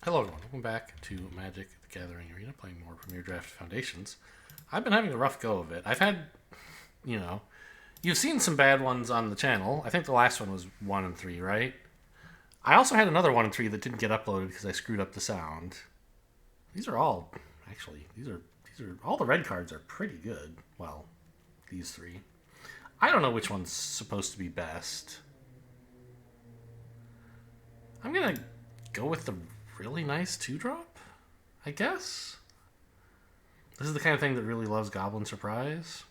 Hello everyone, welcome back to Magic the Gathering Arena, playing more Premier Draft Foundations. I've been having a rough go of it. I've had, you know, you've seen some bad ones on the channel. I think the last one was 1 and 3, right? I also had another 1 and 3 that didn't get uploaded because I screwed up the sound. These are all, actually, these are, all the red cards are pretty good. Well, these three. I don't know which one's supposed to be best. I'm gonna go with the really nice 2-drop, I guess. This is the kind of thing that really loves Goblin Surprise.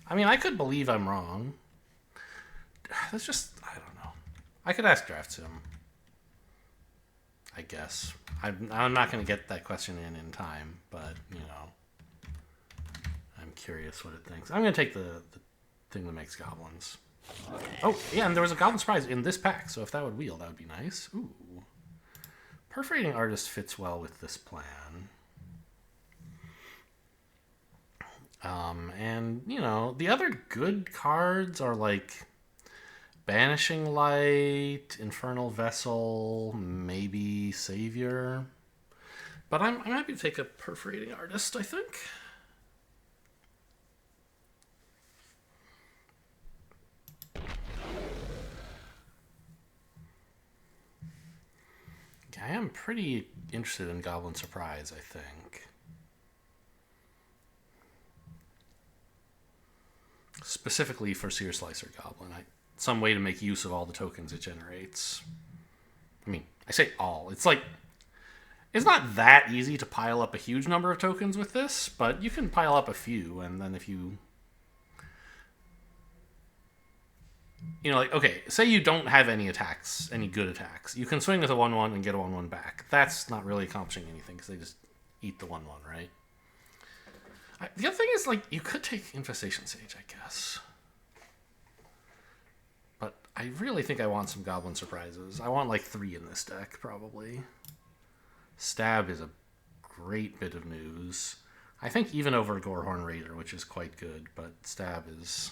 I mean, I could believe I'm wrong. That's just, I don't know. I could ask DraftSim, I guess. I'm not going to get that question in time, but, I'm curious what it thinks. I'm going to take the thing that makes goblins. Oh, yeah, and there was a Goblin Surprise in this pack, so if that would wheel, that would be nice. Ooh. Perforating Artist fits well with this plan. And, the other good cards are like Banishing Light, Infernal Vessel, maybe Savior. But I'm happy to take a Perforating Artist, I think. I am pretty interested in Goblin Surprise, I think. Specifically for Seer Slicer Goblin. Some way to make use of all the tokens it generates. I mean, I say all. It's not that easy to pile up a huge number of tokens with this, but you can pile up a few, and then if you... okay, say you don't have any attacks, any good attacks. You can swing with a 1-1 and get a 1-1 back. That's not really accomplishing anything, because they just eat the 1-1, right? The other thing is, you could take Infestation Sage, I guess. But I really think I want some Goblin Surprises. I want, 3 in this deck, probably. Stab is a great bit of news. I think even over Gorehorn Raider, which is quite good, but Stab is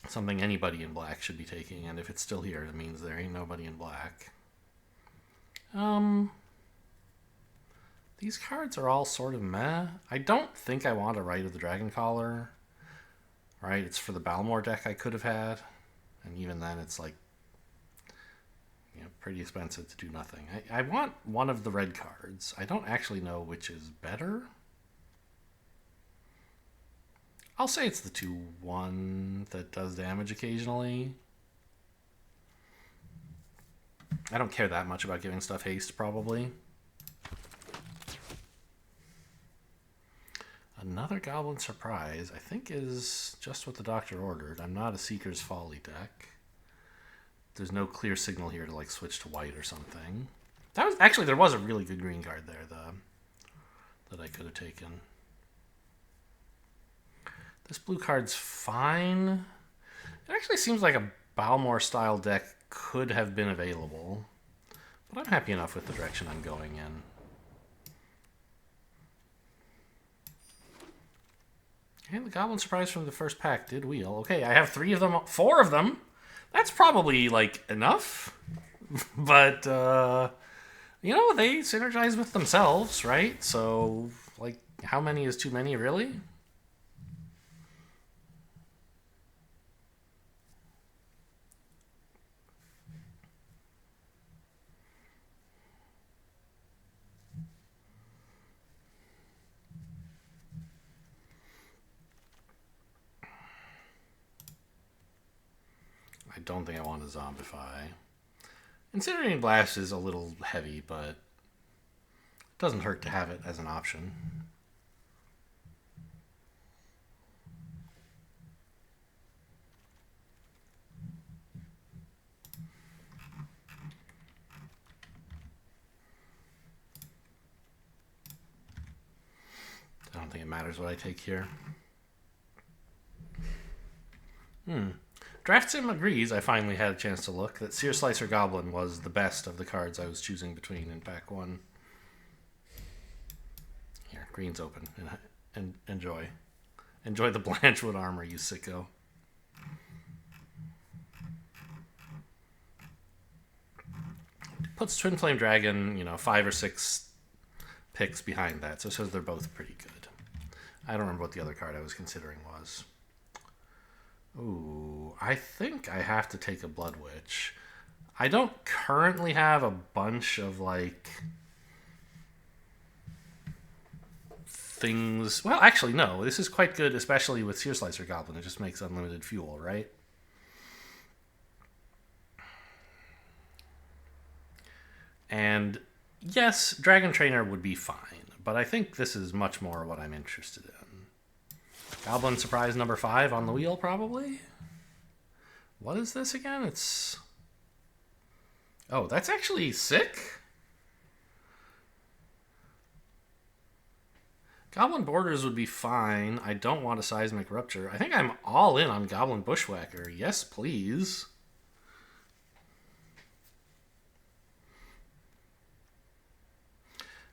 something anybody in black should be taking, and if it's still here, it means there ain't nobody in black. These cards are all sort of meh. I don't think I want a Rite of the Dragon Caller. Right? It's for the Balmor deck I could have had. And even then, it's pretty expensive to do nothing. I want one of the red cards. I don't actually know which is better. I'll say it's the 2-1 that does damage occasionally. I don't care that much about giving stuff haste, probably. Another Goblin Surprise, I think, is just what the doctor ordered. I'm not a Seeker's Folly deck. There's no clear signal here to, switch to white or something. There was a really good green card there, that I could have taken. This blue card's fine. It actually seems like a Balmor-style deck could have been available. But I'm happy enough with the direction I'm going in. And the Goblin Surprise from the first pack did wheel. Okay, I have 3 of them, 4 of them. That's probably, enough. But, they synergize with themselves, right? So, how many is too many, really? I don't think I want to zombify. Incinerating Blast is a little heavy, but it doesn't hurt to have it as an option. I don't think it matters what I take here. DraftSim agrees, I finally had a chance to look, that Seer Slicer Goblin was the best of the cards I was choosing between in pack 1. Here, green's open. And enjoy. Enjoy the Blanchwood armor, you sicko. puts Twin Flame Dragon, 5 or 6 picks behind that. So it says they're both pretty good. I don't remember what the other card I was considering was. Ooh, I think I have to take a Blood Witch. I don't currently have a bunch of, things. Well, actually, no. This is quite good, especially with Sear Slicer Goblin. It just makes unlimited fuel, right? And yes, Dragon Trainer would be fine, but I think this is much more what I'm interested in. Goblin Surprise number 5 on the wheel, probably? What is this again? It's... Oh, that's actually sick. Goblin Borders would be fine. I don't want a Seismic Rupture. I think I'm all in on Goblin Bushwhacker. Yes, please.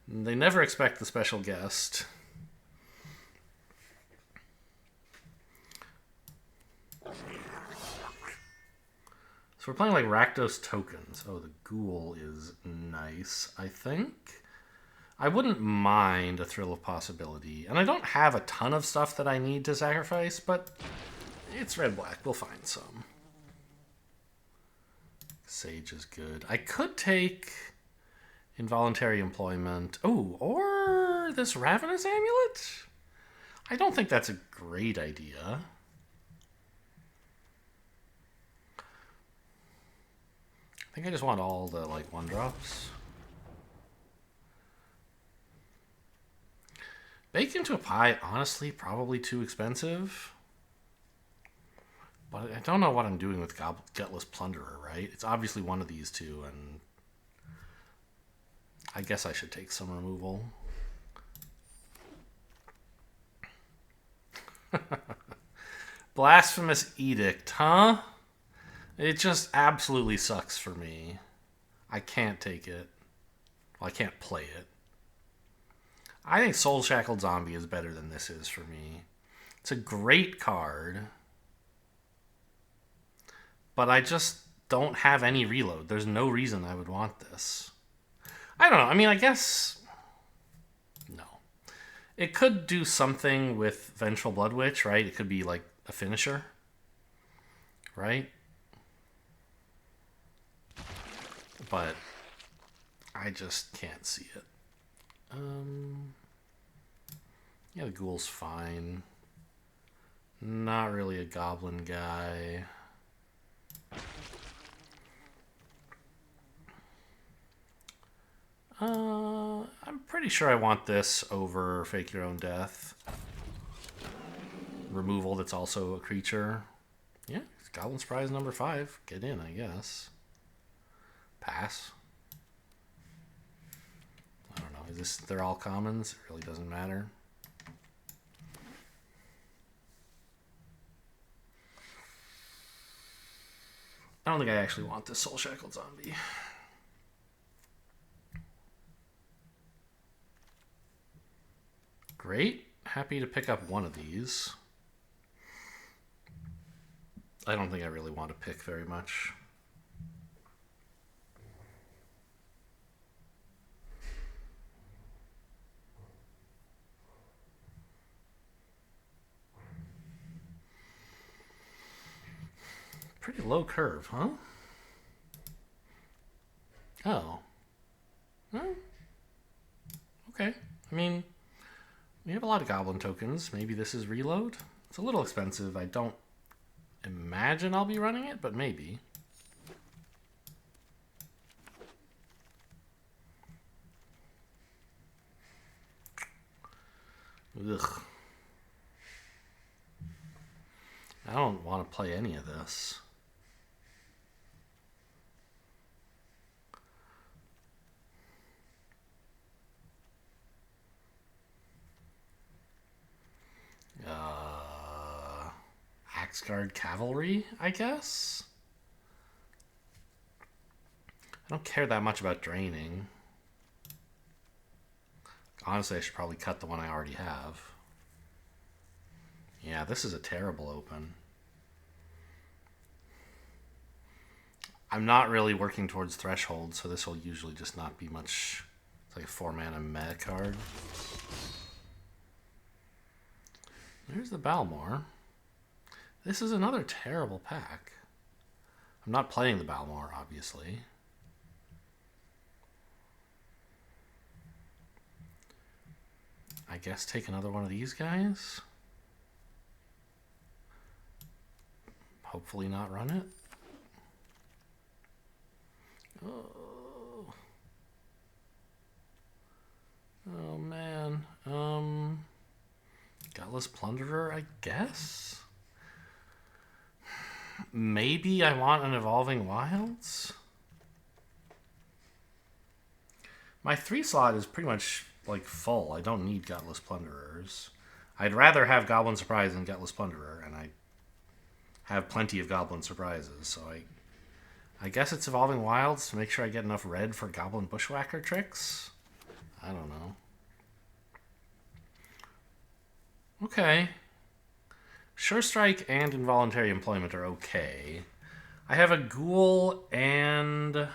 They never expect the special guest. So we're playing Rakdos tokens. Oh, the Ghoul is nice, I think. I wouldn't mind a Thrill of Possibility. And I don't have a ton of stuff that I need to sacrifice, but it's red-black. We'll find some. Sage is good. I could take Involuntary Employment. Oh, or this Ravenous Amulet? I don't think that's a great idea. I think I just want all the, 1-drops. Baked into a Pie, honestly, probably too expensive. But I don't know what I'm doing with Gutless Plunderer, right? It's obviously one of these two, and I guess I should take some removal. Blasphemous Edict, huh? It just absolutely sucks for me. I can't take it. Well, I can't play it. I think Soul Shackled Zombie is better than this is for me. It's a great card. But I just don't have any reload. There's no reason I would want this. I don't know. I mean, I guess... No. It could do something with Vengeful Blood Witch, right? It could be a finisher. Right? But I just can't see it. Yeah, the Ghoul's fine. Not really a Goblin guy. I'm pretty sure I want this over Fake Your Own Death. Removal that's also a creature. Yeah, it's Goblin Surprise number 5. Get in, I guess. Pass. I don't know. They're all commons? It really doesn't matter. I don't think I actually want this Soul Shackled Zombie. Great. Happy to pick up one of these. I don't think I really want to pick very much. Pretty low curve, huh? Oh. Well, okay. I mean, we have a lot of Goblin tokens. Maybe this is reload. It's a little expensive. I don't imagine I'll be running it, but maybe. Ugh. I don't want to play any of this. Axguard Cavalry, I guess? I don't care that much about draining. Honestly, I should probably cut the one I already have. Yeah, this is a terrible open. I'm not really working towards threshold, so this will usually just not be much. It's like a 4-mana meta card. There's the Balmor. This is another terrible pack. I'm not playing the Balmor, obviously. I guess take another one of these guys. Hopefully not run it. Oh man. Gutless Plunderer, I guess? Maybe I want an Evolving Wilds? My 3 slot is pretty much like full. I don't need Gutless Plunderers. I'd rather have Goblin Surprise than Gutless Plunderer, and I have plenty of Goblin Surprises, so I guess it's Evolving Wilds to make sure I get enough red for Goblin Bushwhacker tricks? I don't know. Okay. Sure Strike and Involuntary Employment are okay. I have a Ghoul and...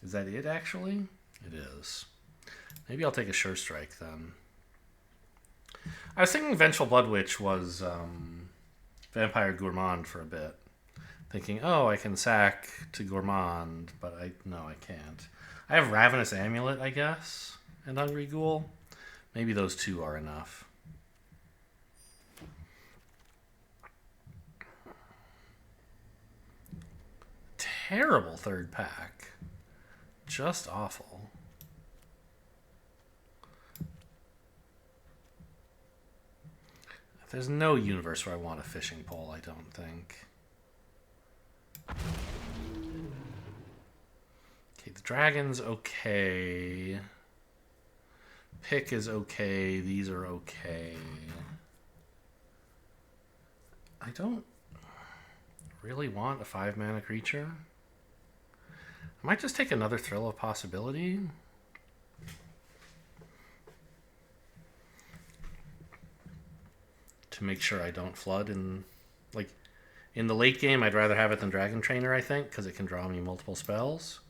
Is that it, actually? It is. Maybe I'll take a Sure Strike, then. I was thinking Vengeful Blood Witch was Vampire Gourmand for a bit. Thinking, oh, I can sack to Gourmand, but no, I can't. I have Ravenous Amulet, I guess, and Hungry Ghoul. Maybe those two are enough. Terrible third pack. Just awful. There's no universe where I want a fishing pole, I don't think. Okay, the dragon's okay. Pick is okay. These are okay. I don't really want a 5-mana creature. I might just take another Thrill of Possibility. To make sure I don't flood in the late game. I'd rather have it than Dragon Trainer, I think, because it can draw me multiple spells.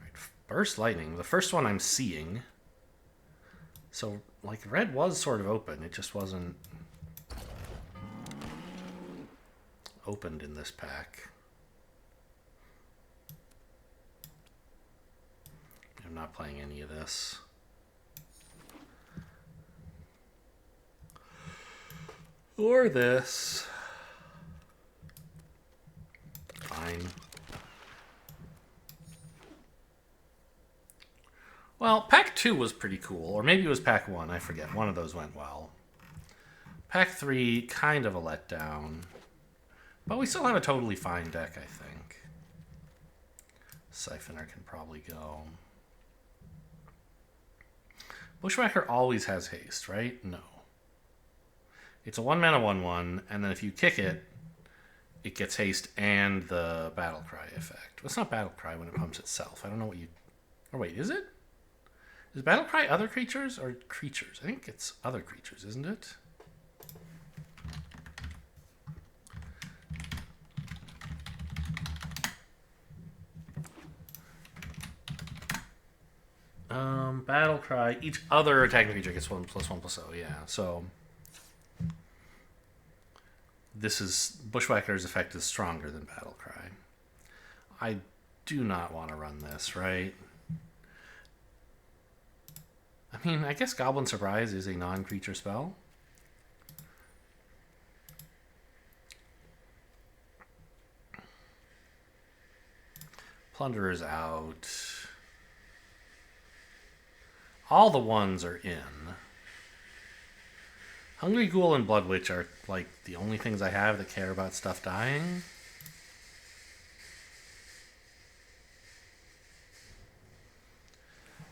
Right, Burst Lightning, the first one I'm seeing. So red was sort of open, it just wasn't opened in this pack. I'm not playing any of this. Or this. Fine. Well, pack 2 was pretty cool. Or maybe it was pack 1. I forget. One of those went well. Pack 3, kind of a letdown. But we still have a totally fine deck, I think. Siphoner can probably go. Bushwhacker always has haste, right? No. It's a 1-mana 1/1, and then if you kick it, it gets haste and the Battle Cry effect. Well, it's not Battle Cry when it pumps itself. I don't know what you... Or wait, is it? Is Battle Cry other creatures or creatures? I think it's other creatures, isn't it? Battle Cry. Each other attacking creature gets 1+1/+0. Yeah, so... This is... Bushwhacker's effect is stronger than Battle Cry. I do not want to run this, right? I mean, I guess Goblin Surprise is a non-creature spell. Plunderer's out. All the ones are in. Hungry Ghoul and Blood Witch are the only things I have that care about stuff dying.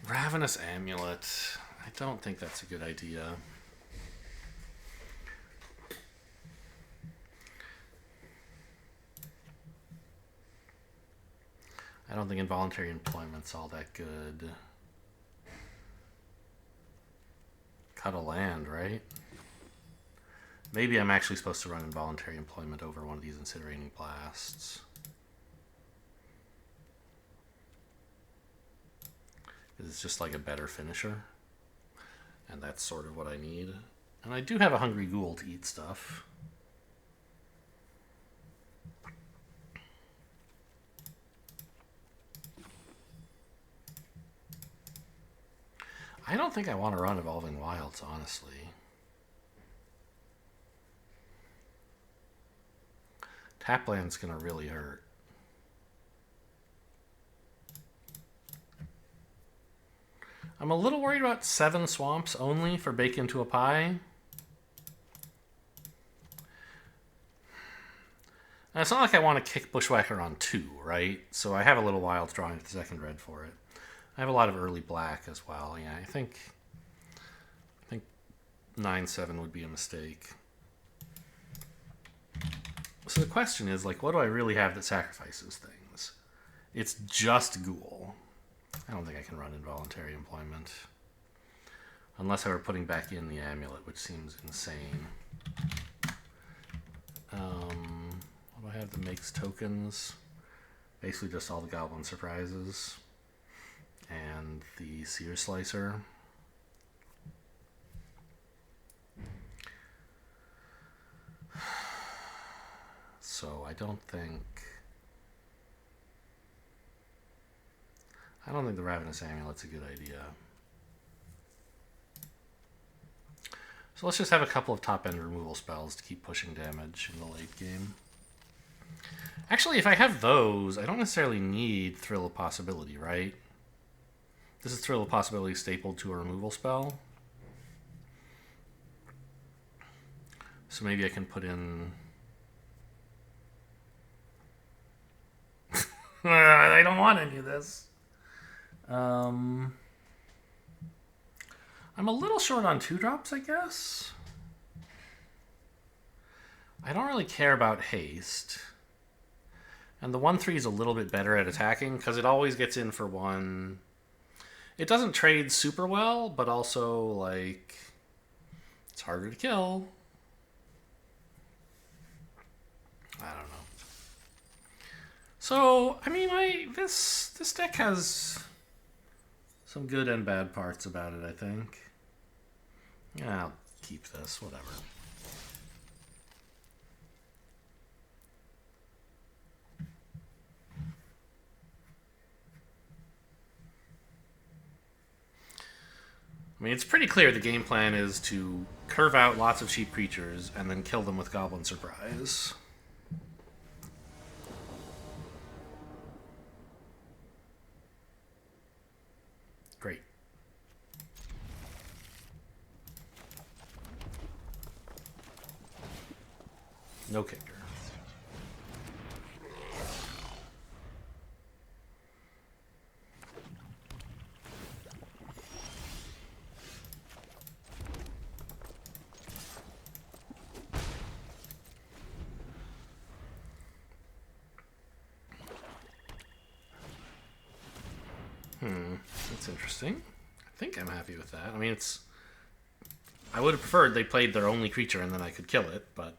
Ravenous Amulet. I don't think that's a good idea. I don't think Involuntary Employment's all that good. Cut a land, right? Maybe I'm actually supposed to run involuntary employment over one of these incinerating blasts. It's just like a better finisher. And that's sort of what I need. And I do have a hungry ghoul to eat stuff. I don't think I want to run Evolving Wilds, honestly. Tapland's going to really hurt. I'm a little worried about 7 swamps only for Bake Into a Pie. And it's not like I want to kick Bushwhacker on 2, right? So I have a little while to draw into the second red for it. I have a lot of early black as well. Yeah, I think 9-7 would be a mistake. So the question is, like, what do I really have that sacrifices things? It's just Ghoul. I don't think I can run involuntary employment. Unless I were putting back in the amulet, which seems insane. What do I have that makes tokens? Basically just all the Goblin surprises. And the Seer Slicer. So I don't think the Ravenous Amulet's a good idea. So let's just have a couple of top-end removal spells to keep pushing damage in the late game. Actually, if I have those, I don't necessarily need Thrill of Possibility, right? This is Thrill of Possibility stapled to a removal spell. So maybe I can put in... I don't want any of this. I'm a little short on 2-drops, I guess. I don't really care about haste. And the 1/3 is a little bit better at attacking, because it always gets in for 1. It doesn't trade super well, but also, like, it's harder to kill. I don't know. So, I mean, this deck has some good and bad parts about it, I think. Yeah, I'll keep this, whatever. I mean, it's pretty clear the game plan is to curve out lots of cheap creatures and then kill them with Goblin Surprise. Great. No kicker. That's interesting. I think I'm happy with that. I mean, it's... I would have preferred they played their only creature and then I could kill it, but...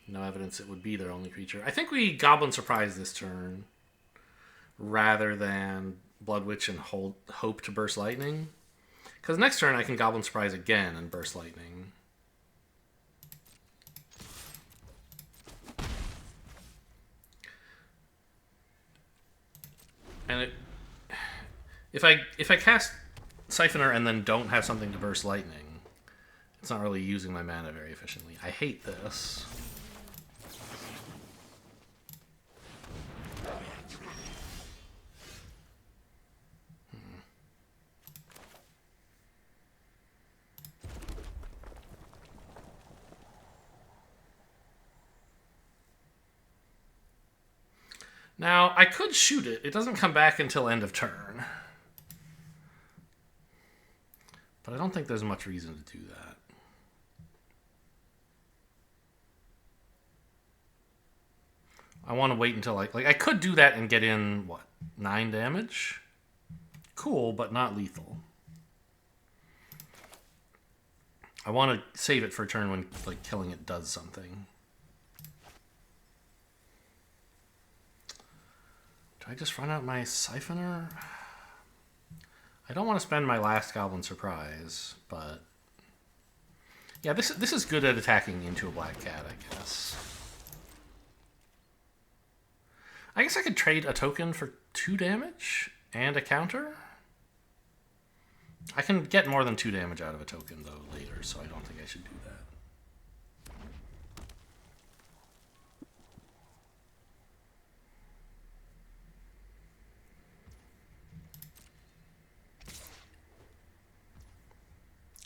no evidence it would be their only creature. I think we Goblin Surprise this turn rather than Blood Witch and hope to Burst Lightning. Because next turn I can Goblin Surprise again and Burst Lightning. And if I cast Siphoner and then don't have something to Burst Lightning, it's not really using my mana very efficiently. I hate this. Now, I could shoot it. It doesn't come back until end of turn. But I don't think there's much reason to do that. I want to wait until I could do that and get in, what, 9 damage? Cool, but not lethal. I want to save it for a turn when like killing it does something. Do I just run out my Siphoner? I don't want to spend my last Goblin Surprise, but yeah, this is good at attacking into a Black Cat, I guess. I guess I could trade a token for 2 damage and a counter. I can get more than 2 damage out of a token, though, later, so I don't think I should do that.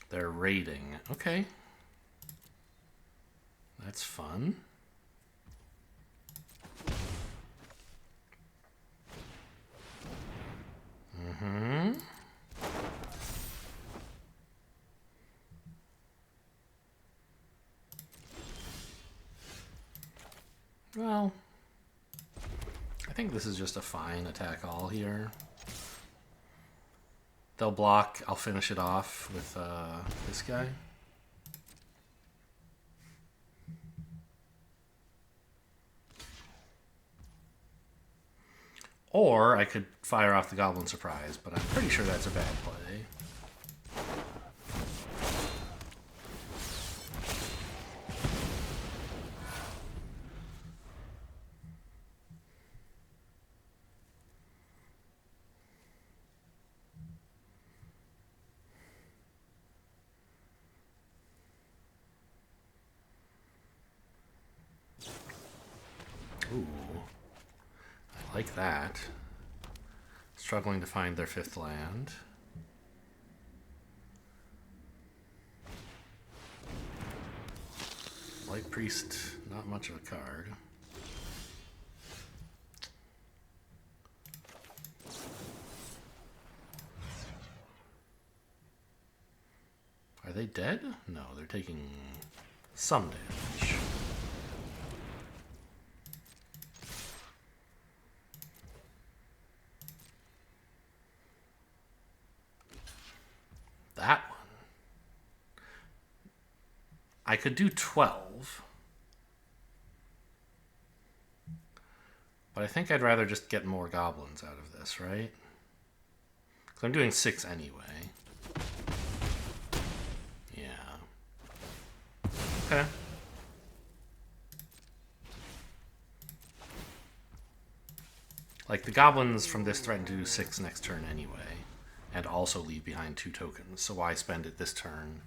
They're raiding. Okay. That's fun. Mm-hmm. Well, I think this is just a fine attack all here. They'll block. I'll finish it off with this guy. Or I could fire off the Goblin Surprise, but I'm pretty sure that's a bad play. Ooh. I like that. Struggling to find their 5th land. Light Priest, not much of a card. Are they dead? No, they're taking some damage. That one. I could do 12. But I think I'd rather just get more goblins out of this, right? Because I'm doing 6 anyway. Yeah. Okay. Like, the goblins from this threaten to do 6 next turn anyway. And also leave behind 2 tokens. So why spend it this turn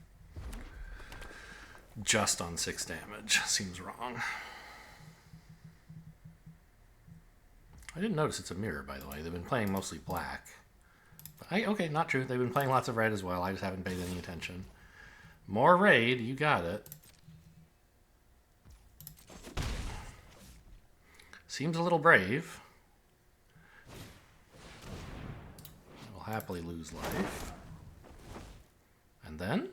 just on 6 damage? Seems wrong. I didn't notice it's a mirror, by the way. They've been playing mostly black. But okay, not true. They've been playing lots of red as well. I just haven't paid any attention. More raid. You got it. Seems a little brave. Will happily lose life. And then?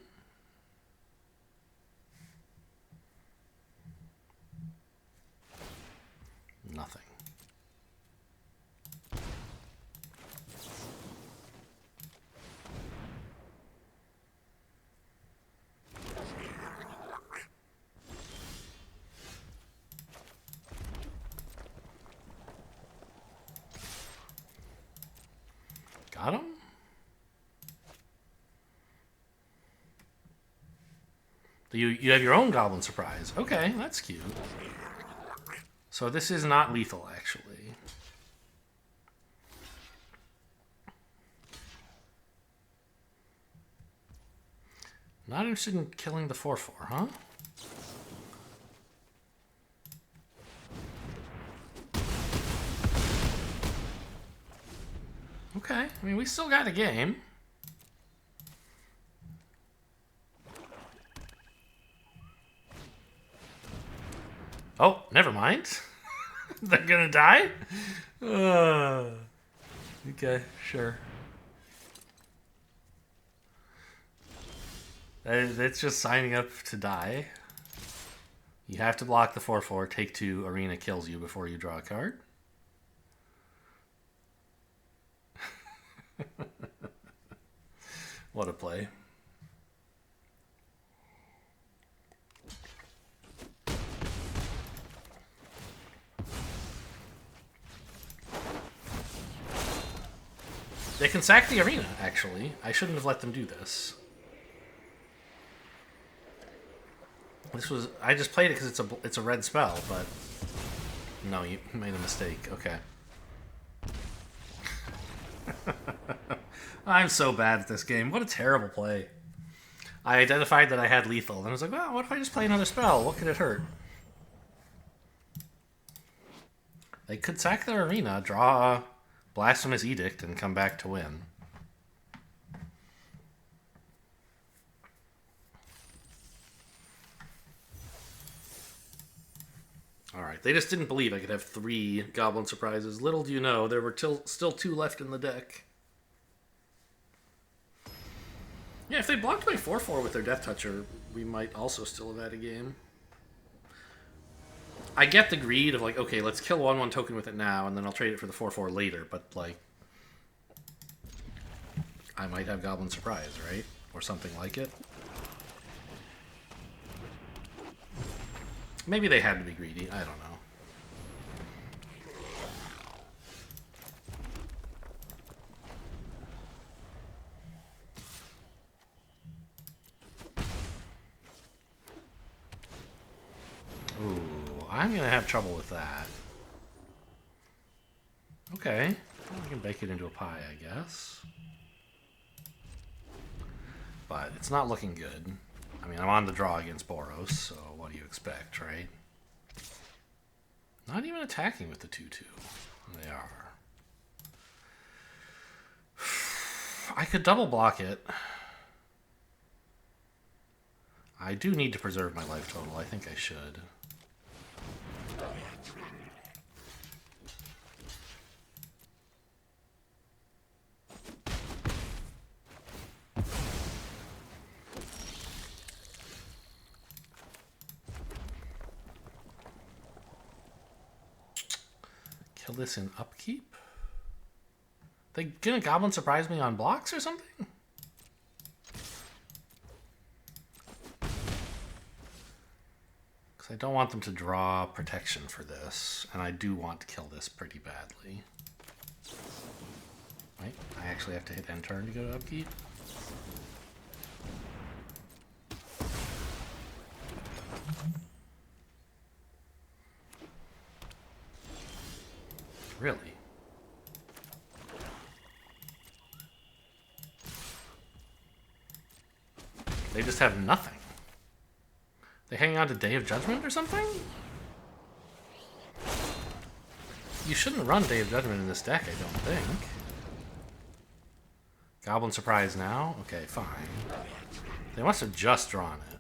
Nothing. Got him? You have your own Goblin Surprise. Okay, that's cute. So this is not lethal, actually. Not interested in killing the 4/4, huh? Okay, I mean, we still got a game. Oh, never mind. They're gonna die? Okay, sure. It's just signing up to die. You have to block the 4/4, take 2, arena kills you before you draw a card. What a play. They can sack the arena, actually. I shouldn't have let them do this. I just played it because it's a red spell, but... No, you made a mistake. Okay. I'm so bad at this game. What a terrible play. I identified that I had lethal, and I was like, well, what if I just play another spell? What could it hurt? They could sack their arena, draw a Blasphemous Edict, and come back to win. Alright, they just didn't believe I could have 3 Goblin Surprises. Little do you know, there were still 2 left in the deck. Yeah, if they blocked my 4/4 with their Death Toucher, we might also still have had a game. I get the greed of, like, okay, let's kill 1/1 token with it now, and then I'll trade it for the 4/4 later, but, like... I might have Goblin Surprise, right? Or something like it. Maybe they had to be greedy, I don't know. Ooh, I'm gonna have trouble with that. Okay, I can bake it into a pie, I guess. But it's not looking good. I mean, I'm on the draw against Boros, so what do you expect, right? Not even attacking with the 2/2. They are. I could double block it. I do need to preserve my life total. I think I should. Kill this in upkeep? They gonna Goblin Surprise me on blocks or something? Because I don't want them to draw protection for this, and I do want to kill this pretty badly. Right? I actually have to hit end turn to go to upkeep. Really? They just have nothing. They hang on to Day of Judgment or something? You shouldn't run Day of Judgment in this deck, I don't think. Goblin Surprise now? Okay, fine. They must have just drawn it.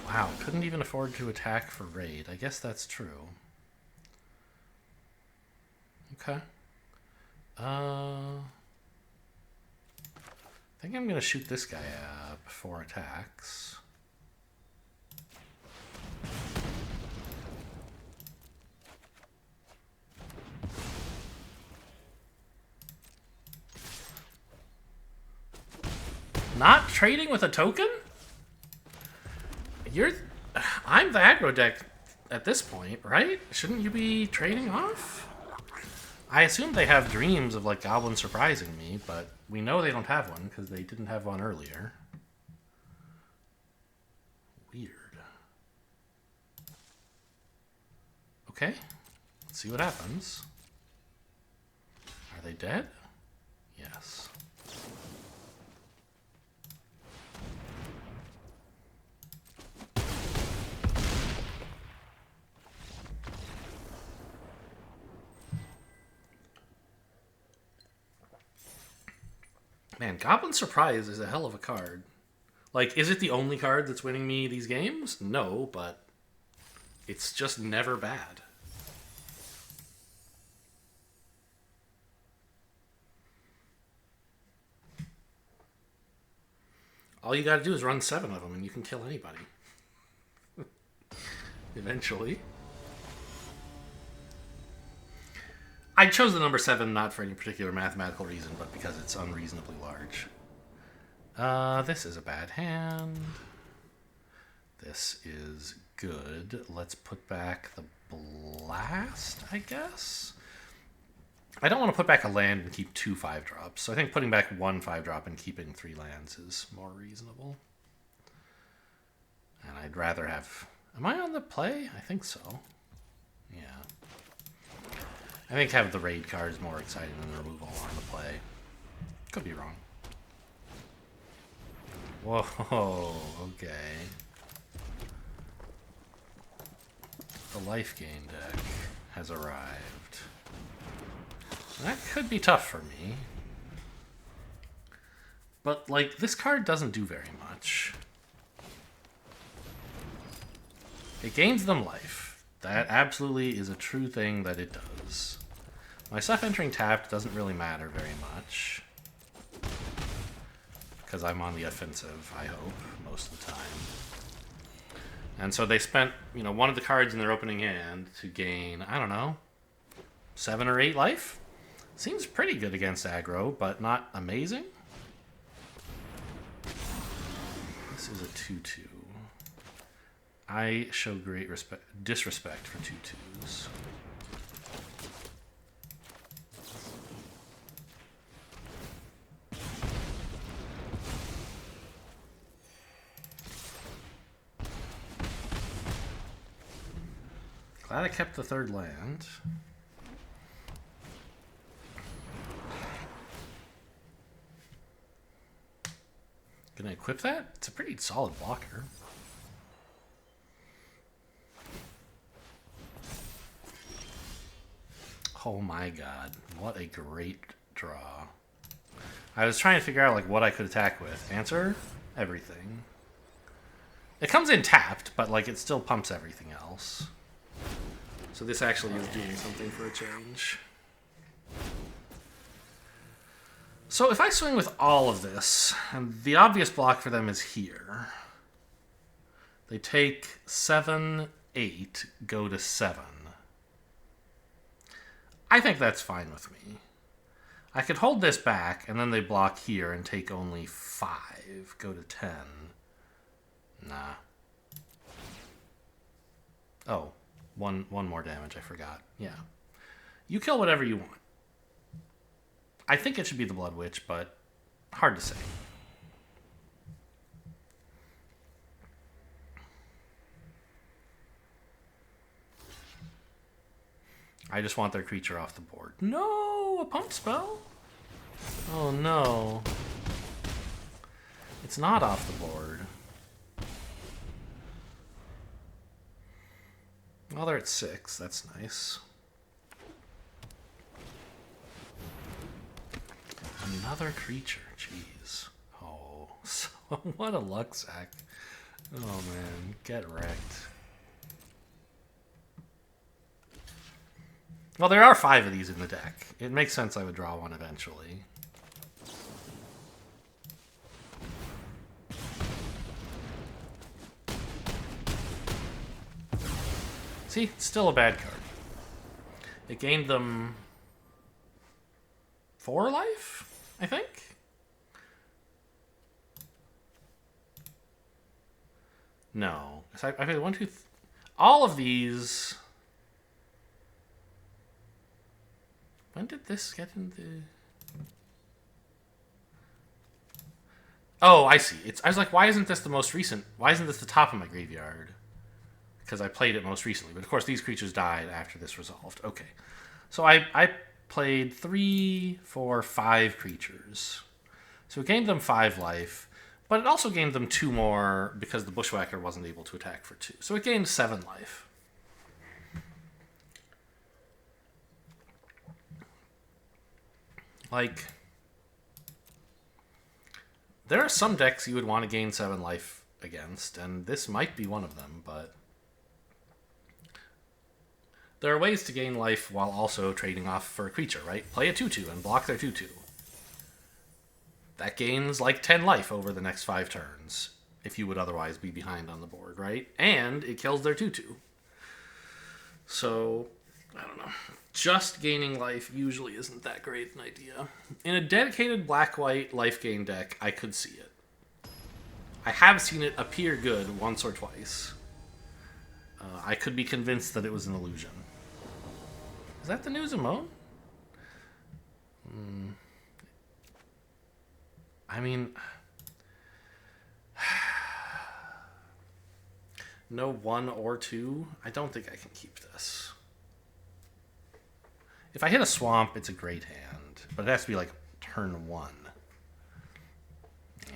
Wow, couldn't even afford to attack for raid. I guess that's true. Okay. I think I'm gonna shoot this guy up 4 attacks. Not trading with a token? I'm the aggro deck at this point, right? Shouldn't you be trading off? I assume they have dreams of, like, Goblin surprising me, but we know they don't have one because they didn't have one earlier. Weird. Okay, let's see what happens. Are they dead? Yes. Man, Goblin Surprise is a hell of a card. Like, is it the only card that's winning me these games? No, but it's just never bad. All you gotta do is run 7 of them and you can kill anybody. Eventually. I chose the number 7 not for any particular mathematical reason, but because it's unreasonably large. This is a bad hand. This is good. Let's put back the blast, I guess. I don't want to put back a land and keep 2 5-drops. So I think putting back 1 5-drop and keeping 3 lands is more reasonable. And I'd rather have... Am I on the play? I think so. Yeah. I think having the raid card is more exciting than the removal on the play. Could be wrong. Whoa, okay. The life gain deck has arrived. That could be tough for me. But, like, this card doesn't do very much. It gains them life. That absolutely is a true thing that it does. My stuff entering tapped doesn't really matter very much. Because I'm on the offensive, I hope, most of the time. And so they spent, you know, one of the cards in their opening hand to gain, I don't know, 7 or 8 life? Seems pretty good against aggro, but not amazing. This is a 2/2. I show great disrespect for 2/2s. Glad I kept the 3rd land. Gonna equip that? It's a pretty solid blocker. Oh my god, what a great draw. I was trying to figure out like what I could attack with. Answer? Everything. It comes in tapped, but like it still pumps everything else. So this actually is doing something for a change. So if I swing with all of this, and the obvious block for them is here. They take 7, 8, go to 7. I think that's fine with me. I could hold this back, and then they block here and take only 5, go to 10. Nah. Oh, one more damage, I forgot. Yeah. You kill whatever you want. I think it should be the Blood Witch, but hard to say. I just want their creature off the board. No, a pump spell? Oh no. It's not off the board. Well, they're at 6. That's nice. Another creature. Jeez. Oh, so, what a luck sack. Oh man, get wrecked. Well, there are 5 of these in the deck. It makes sense I would draw one eventually. See, it's still a bad card. It gained them 4 life, I think? No. I played 1, 2, all of these... When did this get into... Oh, I see. I was like, why isn't this the most recent? Why isn't this the top of my graveyard? Because I played it most recently. But of course, these creatures died after this resolved. Okay. So I played 3, 4, 5 creatures. So it gained them 5 life. But it also gained them 2 more because the Bushwhacker wasn't able to attack for 2. So it gained 7 life. Like, there are some decks you would want to gain 7 life against, and this might be one of them, but there are ways to gain life while also trading off for a creature, right? Play a 2/2 and block their 2/2. That gains like 10 life over the next 5 turns, if you would otherwise be behind on the board, right? And it kills their 2/2. So, I don't know. Just gaining life usually isn't that great an idea. In a dedicated black-white life gain deck, I could see it. I have seen it appear good once or twice. I could be convinced that it was an illusion. Is that the new Zimone? I mean... No 1 or 2? I don't think I can keep this. If I hit a swamp, it's a great hand. But it has to be like turn 1.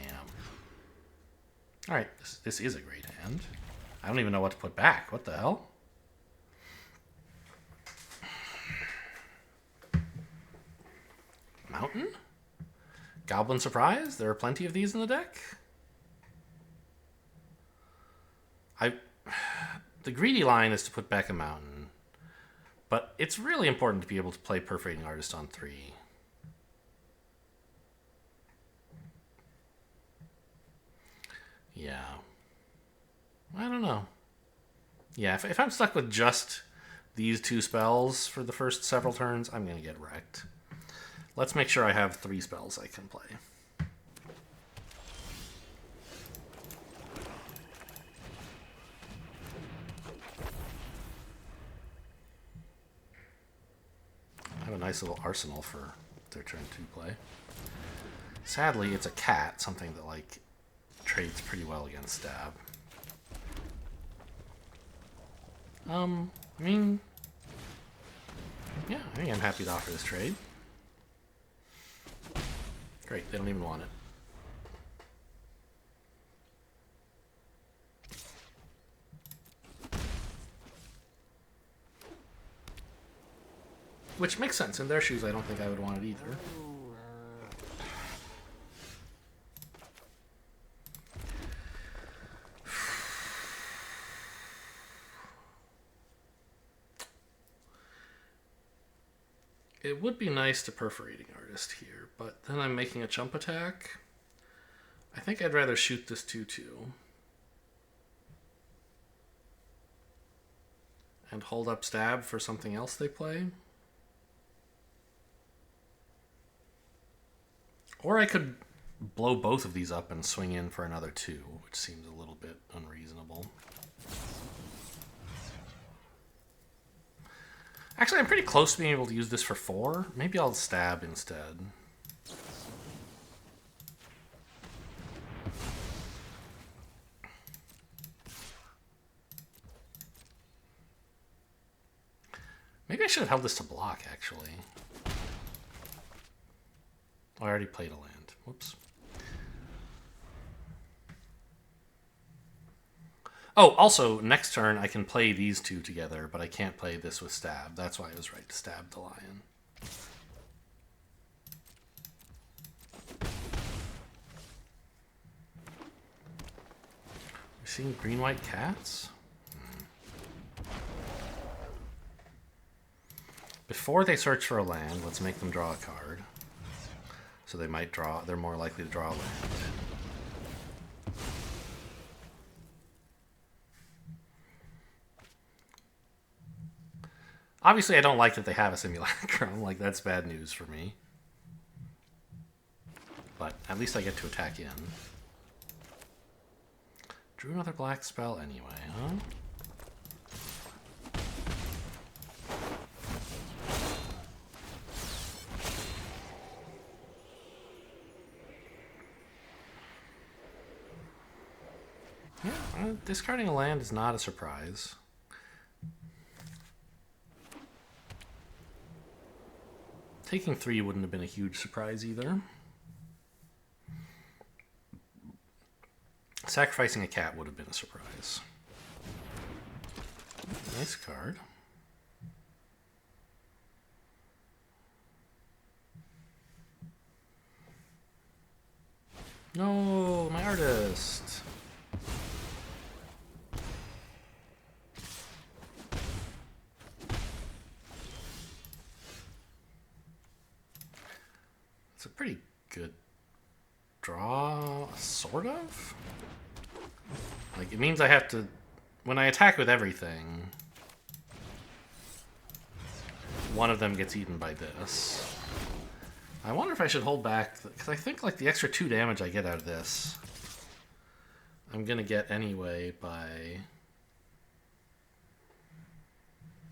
Yeah. Alright, this is a great hand. I don't even know what to put back. What the hell? Mountain? Goblin Surprise? There are plenty of these in the deck? The greedy line is to put back a mountain. But it's really important to be able to play Perforating Artist on 3. Yeah. I don't know. Yeah, if I'm stuck with just these 2 spells for the first several turns, I'm going to get wrecked. Let's make sure I have 3 spells I can play. I have a nice little arsenal for their turn 2 play. Sadly, it's a cat, something that, like, trades pretty well against stab. I mean... Yeah, I think I'm happy to offer this trade. Great, they don't even want it. Which makes sense. In their shoes, I don't think I would want it either. It would be nice to Perforating Artist here, but then I'm making a chump attack. I think I'd rather shoot this 2/2. And hold up stab for something else they play. Or I could blow both of these up and swing in for another 2, which seems a little bit unreasonable. Actually, I'm pretty close to being able to use this for 4. Maybe I'll stab instead. Maybe I should have held this to block, actually. Oh, I already played a land. Whoops. Oh, also, next turn I can play these 2 together, but I can't play this with stab. That's why I was right to stab the lion. We're seeing green-white cats? Before they search for a land, let's make them draw a card. So they might draw, they're more likely to draw a land. Obviously, I don't like that they have a Simulacrum. Like, that's bad news for me. But at least I get to attack in. Drew another black spell anyway, huh? Yeah, discarding a land is not a surprise. Taking 3 wouldn't have been a huge surprise either. Sacrificing a cat would have been a surprise. Nice card. No, my artist. It's a pretty good draw, sort of. Like, it means I have to, when I attack with everything, one of them gets eaten by this. I wonder if I should hold back, because I think, like, the extra 2 damage I get out of this I'm going to get anyway by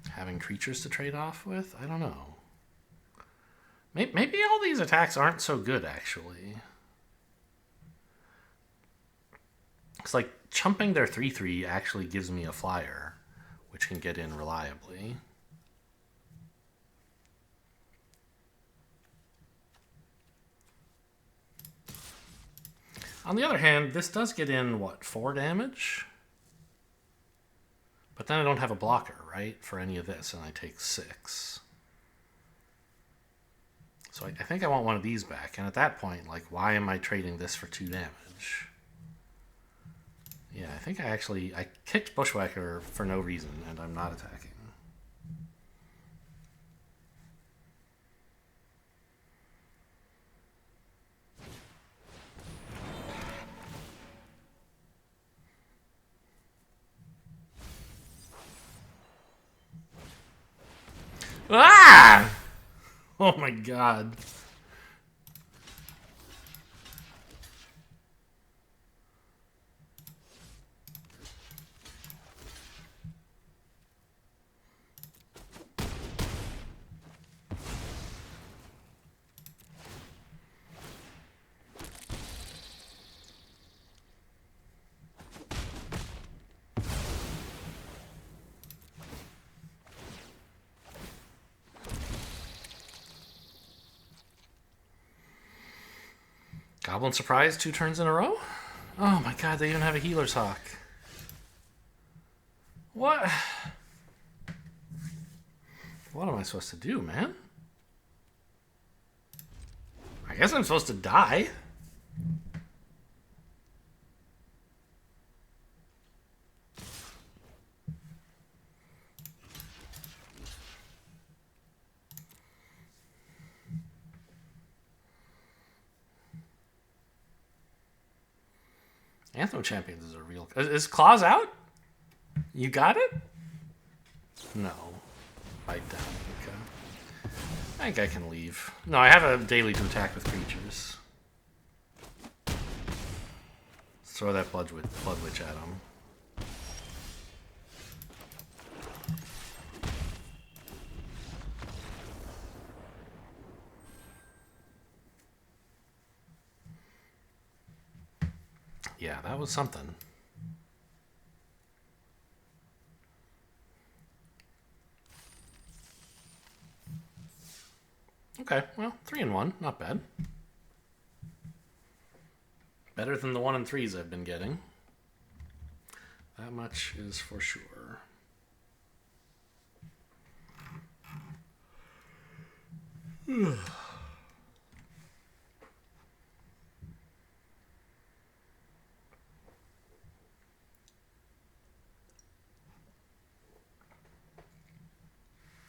having creatures to trade off with? I don't know. Maybe all these attacks aren't so good, actually. It's like chumping their 3/3 actually gives me a flyer, which can get in reliably. On the other hand, this does get in, what, 4 damage? But then I don't have a blocker, right, for any of this, and I take 6. So I think I want one of these back, and at that point, like, why am I trading this for 2 damage? Yeah, I think I kicked Bushwhacker for no reason, and I'm not attacking. Ah! Oh my god. Goblin surprise 2 turns in a row? Oh my god, they even have a Healer's Hawk. What? What am I supposed to do, man? I guess I'm supposed to die. Anthem Champions is a real... Is Claws out? You got it? No. Bite down. Okay. I think I can leave. No, I have a daily to attack with creatures. Let's throw that Blood Witch at him. Yeah, that was something. Okay, well, 3 and 1, not bad. Better than the 1 and 3s I've been getting. That much is for sure.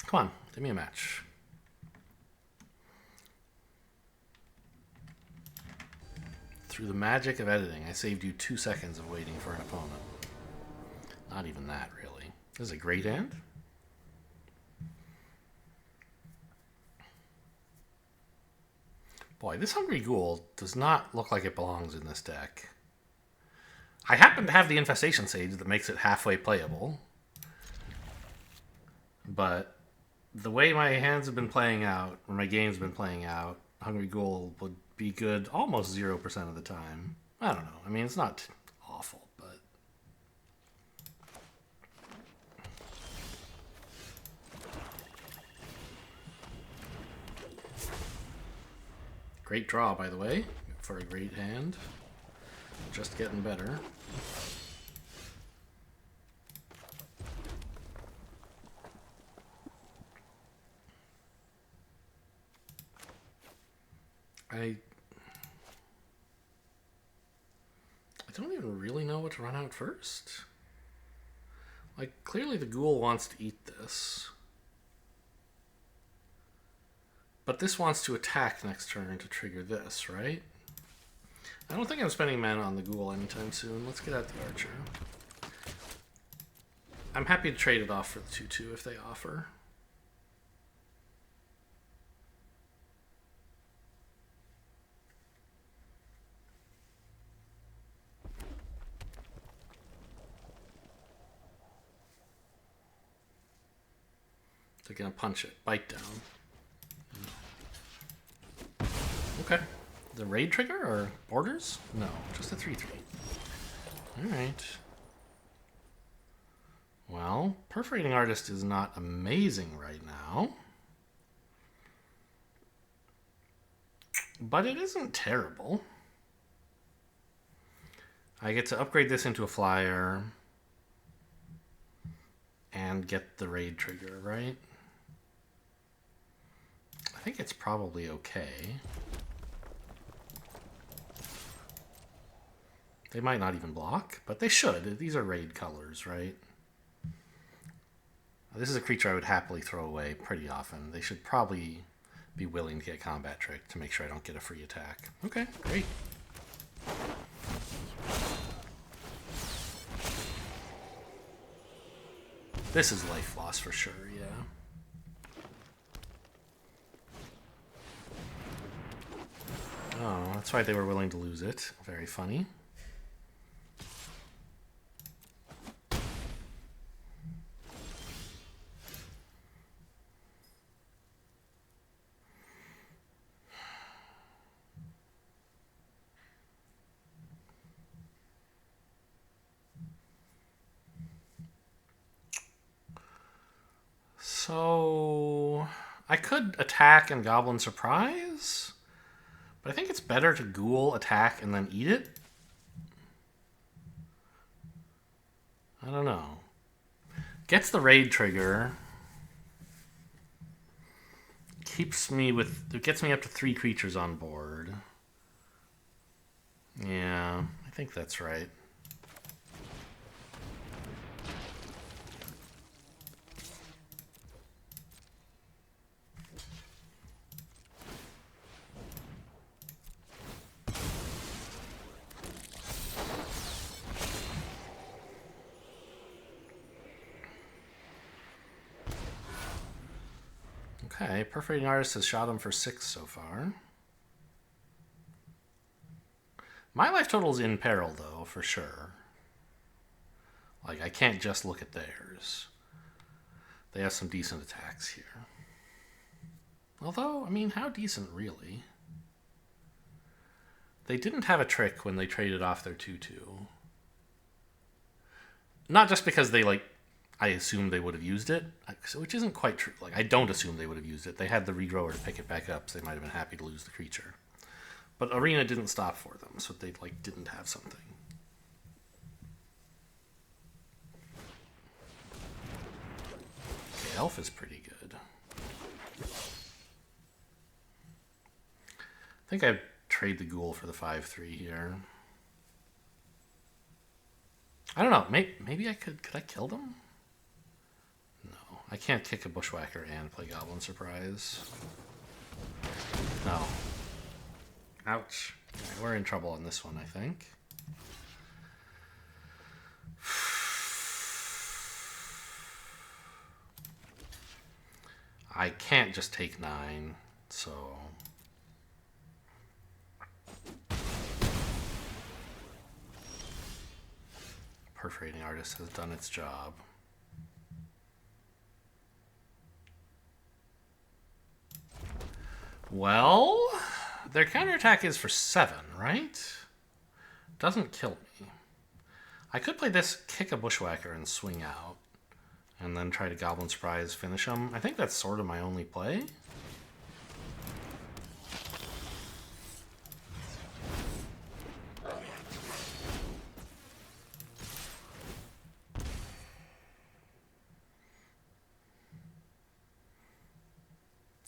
Come on, give me a match. Through the magic of editing, I saved you 2 seconds of waiting for an opponent. Not even that, really. This is a great hand. Boy, this Hungry Ghoul does not look like it belongs in this deck. I happen to have the Infestation Sage that makes it halfway playable. But the way my hands have been playing out, or my game's been playing out, Hungry Ghoul would be good almost 0% of the time. I don't know. I mean, it's not awful, but... Great draw, by the way, for a great hand. Just getting better. I don't even really know what to run out first. Like, clearly the ghoul wants to eat this. But this wants to attack next turn to trigger this, right? I don't think I'm spending mana on the ghoul anytime soon. Let's get out the archer. I'm happy to trade it off for the 2/2 if they offer. They're gonna punch it. Bite down. Okay. The raid trigger or borders? No, just a 3/3. Alright. Well, Perforating Artist is not amazing right now. But it isn't terrible. I get to upgrade this into a flyer and get the raid trigger, right? I think it's probably okay. They might not even block, but they should. These are raid colors, right? This is a creature I would happily throw away pretty often. They should probably be willing to get combat trick to make sure I don't get a free attack. Okay, great. This is life loss for sure, yeah. Oh, that's why they were willing to lose it. Very funny. So I could attack and Goblin Surprise, but I think it's better to Ghoul, attack, and then eat it. I don't know. Gets the raid trigger. Keeps me with... It gets me up to 3 creatures on board. Yeah, I think that's right. Okay, Perforating Artist has shot him for 6 so far. My life total's in peril, though, for sure. Like, I can't just look at theirs. They have some decent attacks here. Although, I mean, how decent, really? They didn't have a trick when they traded off their 2/2. Not just because they, like, I assumed they would have used it, which isn't quite true. Like, I don't assume they would have used it. They had the regrower to pick it back up, so they might have been happy to lose the creature. But Arena didn't stop for them, so they, like, didn't have something. Okay, Elf is pretty good. I think I'd trade the Ghoul for the 5/3 here. I don't know. Maybe I could... Could I kill them? No. I can't kick a Bushwhacker and play Goblin Surprise. No. Ouch. Okay, we're in trouble on this one, I think. I can't just take 9, so... Perforating Artist has done its job. Well, their counterattack is for 7, right? Doesn't kill me. I could play this, kick a Bushwhacker, and swing out. And then try to Goblin Surprise, finish them. I think that's sort of my only play.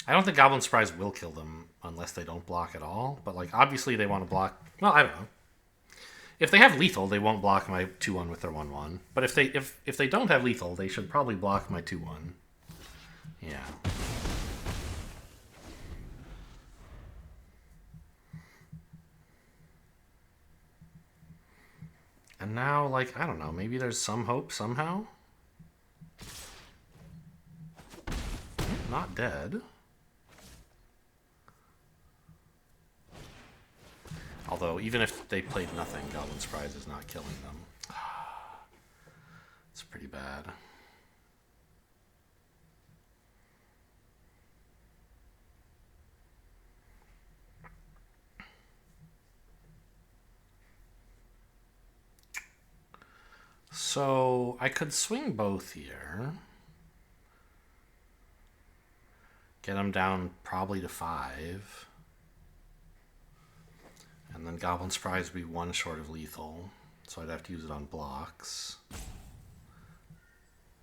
I don't think Goblin Surprise will kill them unless they don't block at all. But, like, obviously they want to block... Well, I don't know. If they have lethal, they won't block my 2/1 with their 1/1. But if they don't have lethal, they should probably block my 2/1. Yeah. And now, like, I don't know, maybe there's some hope somehow? Not dead. Although, even if they played nothing, Goblin Surprise is not killing them. It's pretty bad. So I could swing both here. Get them down probably to 5. And then Goblin Surprise would be 1 short of lethal. So I'd have to use it on blocks.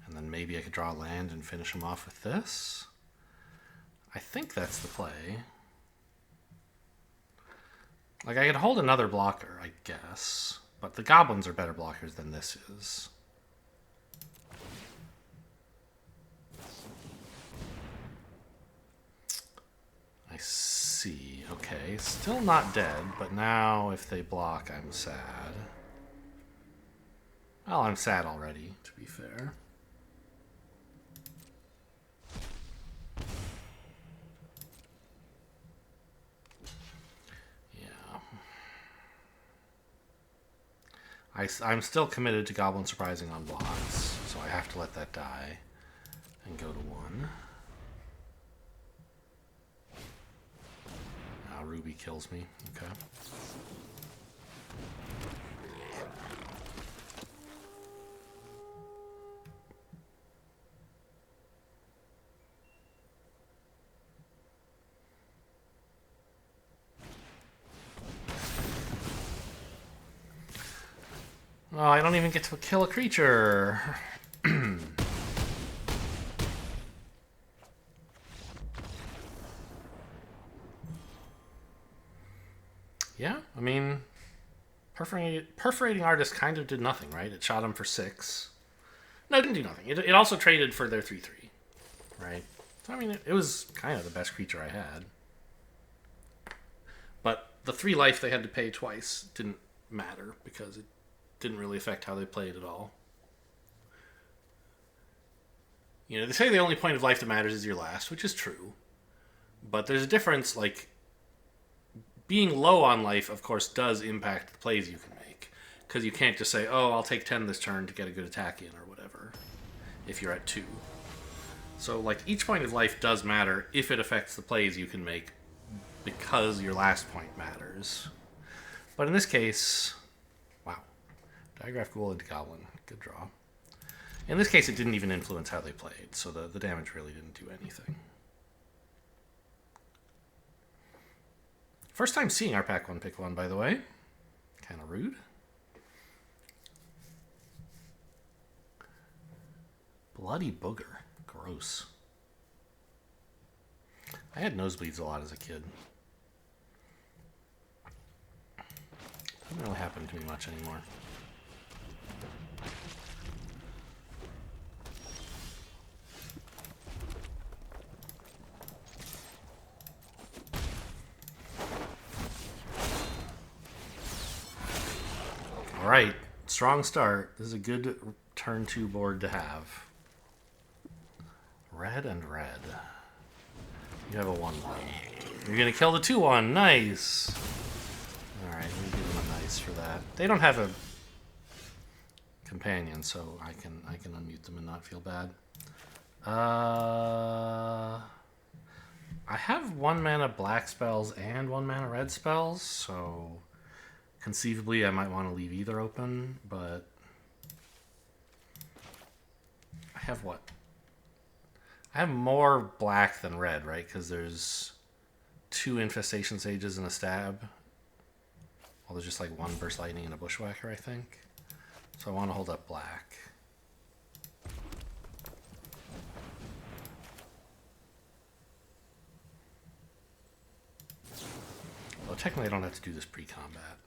And then maybe I could draw a land and finish him off with this. I think that's the play. Like, I could hold another blocker, I guess. But the goblins are better blockers than this is. I see. Okay, still not dead, but now if they block, I'm sad. Well, I'm sad already, to be fair. I'm still committed to Goblin Surprising on blocks, so I have to let that die and go to 1. Now Ruby kills me. Okay. Oh, I don't even get to kill a creature. Yeah, I mean, Perforating Artist kind of did nothing, right? It shot him for 6. No, it didn't do nothing. It also traded for their 3/3, right? So, I mean, it was kind of the best creature I had. But the 3 life they had to pay twice didn't matter because it didn't really affect how they played at all. You know, they say the only point of life that matters is your last, which is true. But there's a difference, like, being low on life, of course, does impact the plays you can make. Because you can't just say, oh, I'll take 10 this turn to get a good attack in, or whatever, if you're at 2. So, like, each point of life does matter if it affects the plays you can make, because your last point matters. But in this case, wow. Digraph Ghoul into Goblin. Good draw. In this case, it didn't even influence how they played, so the damage really didn't do anything. First time seeing our pack 1 pick 1, by the way. Kind of rude. Bloody Booger. Gross. I had nosebleeds a lot as a kid. Doesn't really happen to me much anymore. All right, strong start. This is a good turn 2 board to have. Red and red. You have a 1/1. You're gonna kill the 2/1. Nice. All right, let me give them a nice for that. They don't have a companion, so I can unmute them and not feel bad. I have 1 mana black spells and 1 mana red spells, so conceivably I might want to leave either open, but I have what? I have more black than red, right? Because there's 2 Infestation Sages and a Stab. Well, there's just like 1 Burst Lightning and a Bushwhacker, I think. So I want to hold up black. Well, technically I don't have to do this pre-combat.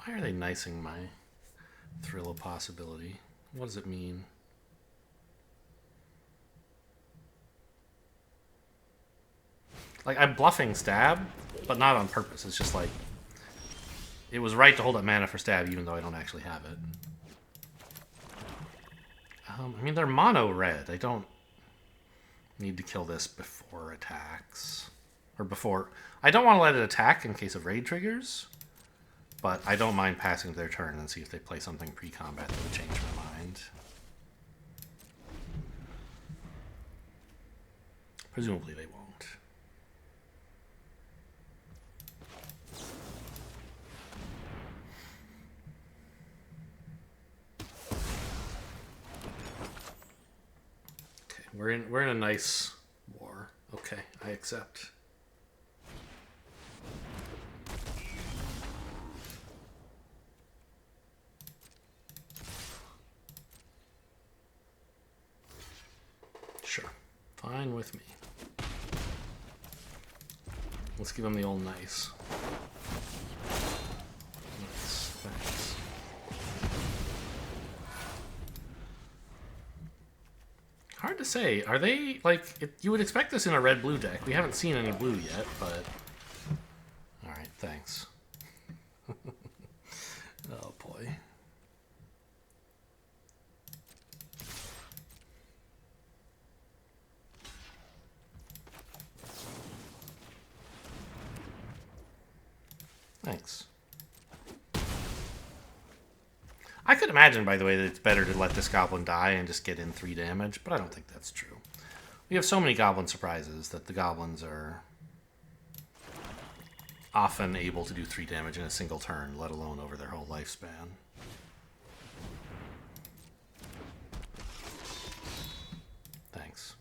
Why are they nicing my Thrill of Possibility? What does it mean? Like, I'm bluffing Stab, but not on purpose. It's just like, it was right to hold up mana for Stab even though I don't actually have it. I mean, they're mono red. I don't need to kill this before attacks. Or before... I don't want to let it attack in case of raid triggers. But I don't mind passing their turn and see if they play something pre-combat that would change my mind. Presumably they won't. Okay, we're in a nice war. Okay, I accept. Sure. Fine with me. Let's give him the old nice. Nice. Thanks. Hard to say. Are they, like, you would expect this in a red-blue deck. We haven't seen any blue yet, but... Alright, thanks. Oh, boy. Thanks. I could imagine, by the way, that it's better to let this goblin die and just get in 3 damage, but I don't think that's true. We have so many goblin surprises that the goblins are often able to do 3 damage in a single turn, let alone over their whole lifespan. Thanks.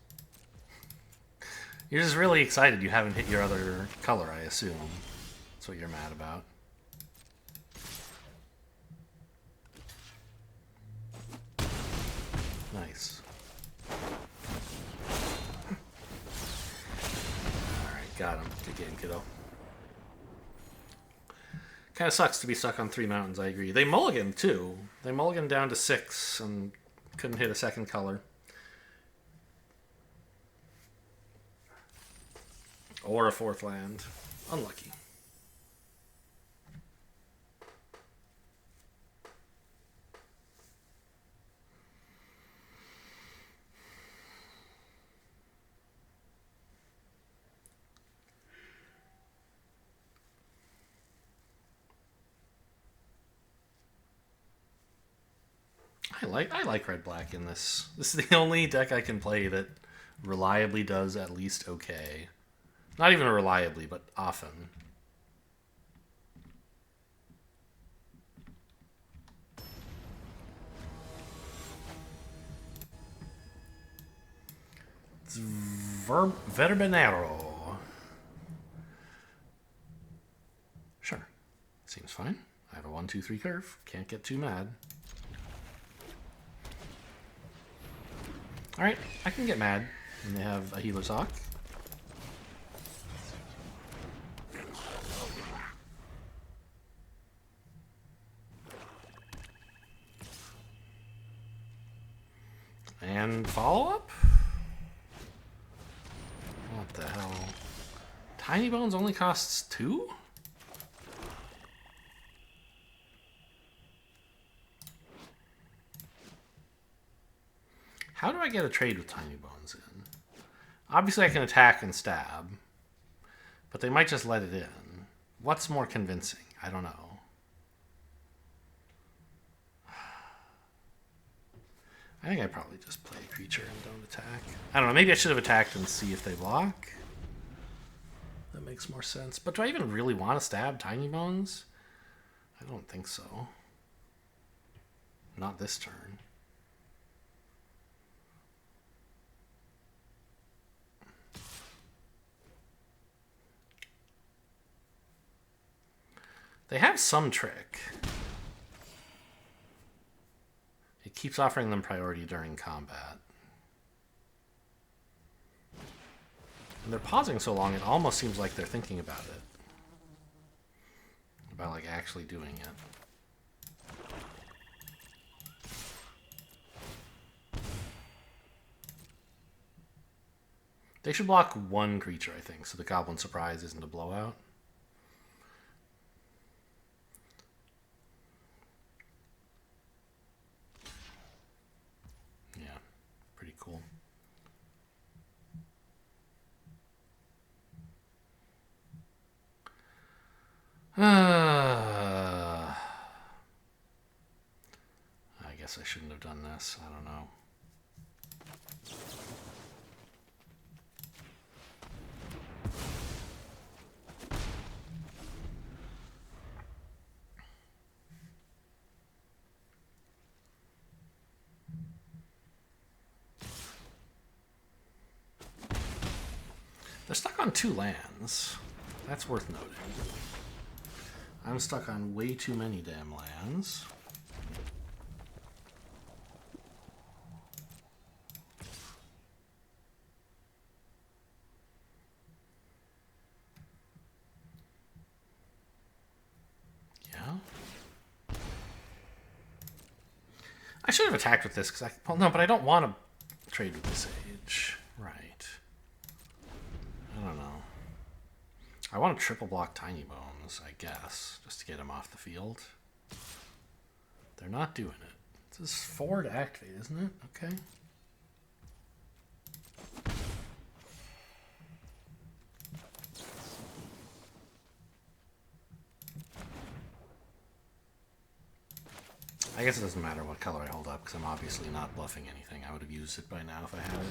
You're just really excited you haven't hit your other color, I assume. That's what you're mad about. Nice. Alright, got him. Good game, kiddo. Kind of sucks to be stuck on 3 mountains, I agree. They mulliganed, too. They mulliganed down to 6 and couldn't hit a second color. Or a 4th land. Unlucky. I like red-black in this. This is the only deck I can play that reliably does at least okay. Not even reliably, but often. It's Verbenero. Sure. Seems fine. I have a 1-2-3 curve. Can't get too mad. Alright, I can get mad when they have a Healer's Hawk. And follow-up? What the hell? Tiny Bones only costs 2? How do I get a trade with Tiny Bones in? Obviously I can attack and stab, but they might just let it in. What's more convincing? I don't know. I think I probably just play a creature and don't attack. I don't know, maybe I should have attacked and see if they block. That makes more sense. But do I even really want to stab Tiny Bones? I don't think so. Not this turn. They have some trick. It keeps offering them priority during combat. And they're pausing so long, it almost seems like they're thinking about it. About, like, actually doing it. They should block 1 creature, I think, so the Goblin Surprise isn't a blowout. Pretty cool. guess I shouldn't have done this. I don't know. They're stuck on 2 lands. That's worth noting. I'm stuck on way too many damn lands. Yeah. I should have attacked with this because well, no, but I don't want to trade with this age. Right. I don't know. I want to triple block Tiny Bones, I guess, just to get him off the field. They're not doing it. This is 4 to activate, isn't it? Okay. I guess it doesn't matter what color I hold up because I'm obviously not bluffing anything. I would have used it by now if I had it.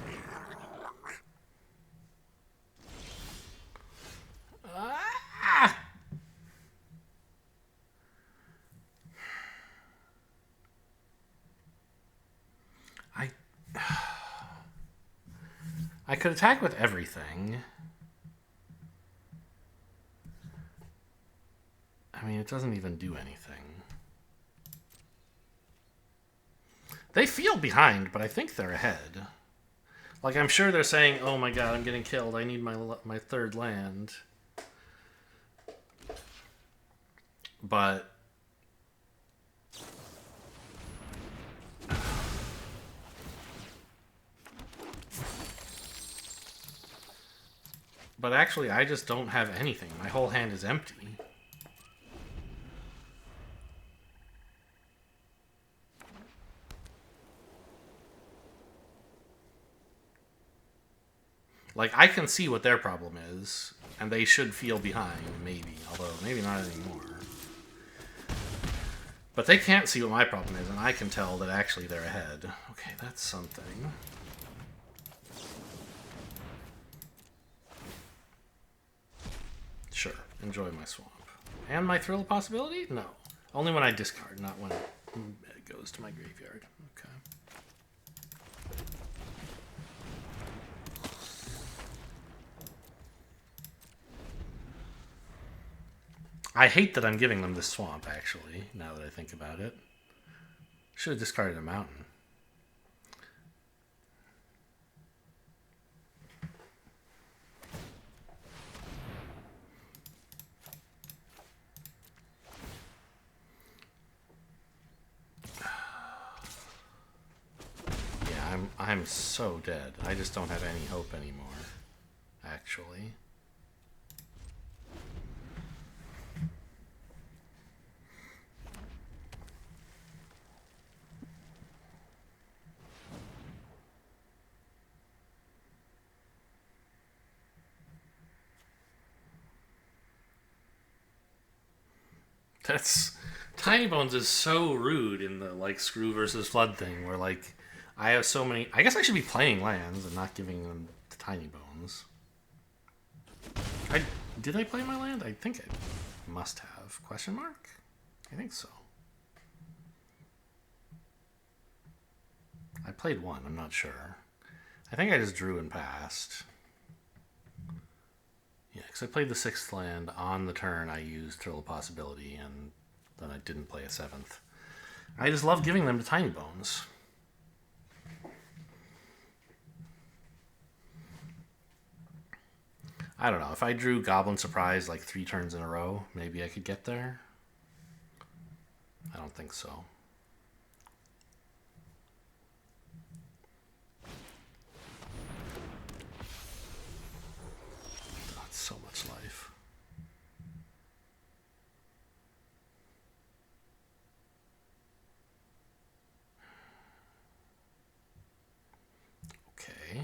I could attack with everything. I mean, it doesn't even do anything. They feel behind, but I think they're ahead. Like, I'm sure they're saying, oh my god, I'm getting killed. I need my 3rd land. But... But actually, I just don't have anything. My whole hand is empty. Like, I can see what their problem is, and they should feel behind, maybe. Although, maybe not anymore. But they can't see what my problem is, and I can tell that actually they're ahead. Okay, that's something. Sure, enjoy my swamp. And my Thrill of Possibility? No. Only when I discard, not when it goes to my graveyard. Okay. I hate that I'm giving them this swamp, actually, now that I think about it. Should have discarded a mountain. Yeah, I'm so dead. I just don't have any hope anymore, actually. That's Tiny Bones is so rude in the like Screw versus Flood thing, where like I have so many. I guess I should be playing lands and not giving them to Tiny Bones. Did I play my land? I think I must have. Question mark? I think so. I played one. I'm not sure. I think I just drew and passed. Yeah, because I played the 6th land on the turn. I used Thrill of Possibility, and then I didn't play a 7th. I just love giving them to Tiny Bones. I don't know. If I drew Goblin Surprise like 3 turns in a row, maybe I could get there. I don't think so. That's so much life. Okay.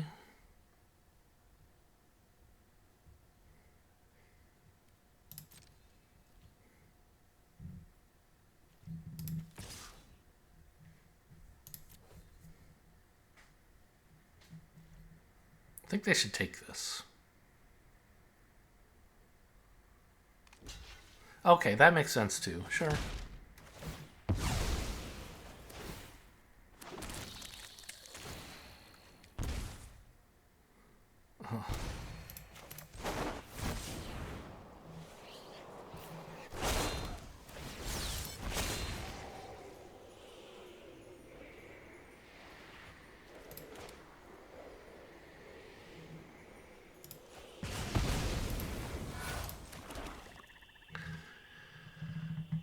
I think they should take this. Okay, that makes sense too. Sure.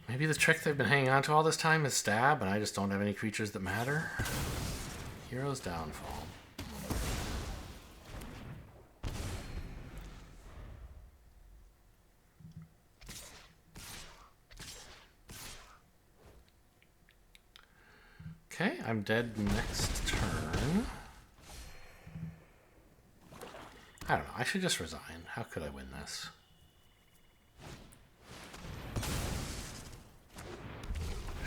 Maybe the trick they've been hanging on to all this time is stab, and I just don't have any creatures that matter. Hero's downfall. Okay, I'm dead next turn. I don't know. I should just resign. How could I win this?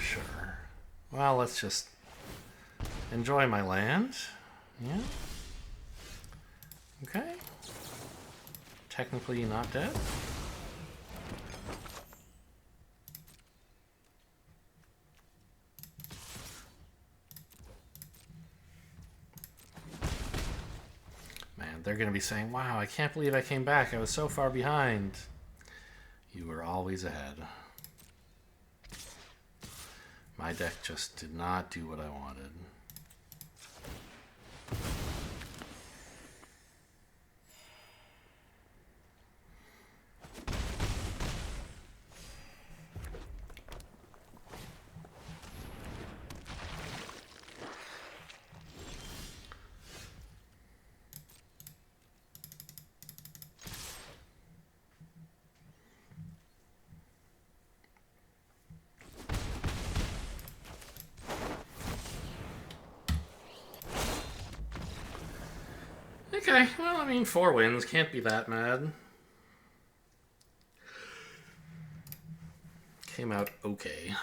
Sure. Well, let's just enjoy my land. Yeah. Okay. Technically not dead. Man, they're going to be saying, wow, I can't believe I came back. I was so far behind. You were always ahead. My deck just did not do what I wanted. Okay, well, I mean, 4 wins. Can't be that mad. Came out okay.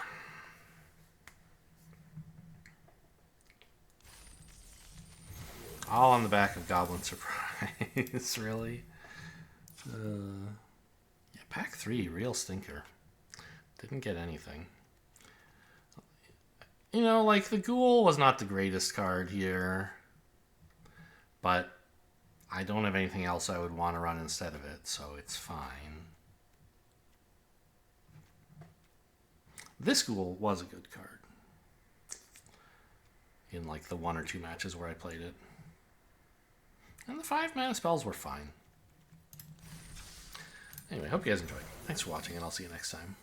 All on the back of Goblin Surprise, really? Yeah, pack 3, real stinker. Didn't get anything. You know, like, the Ghoul was not the greatest card here. But I don't have anything else I would want to run instead of it, so it's fine. This Ghoul was a good card. In like the 1 or 2 matches where I played it. And the 5 mana spells were fine. Anyway, hope you guys enjoyed. Thanks for watching, and I'll see you next time.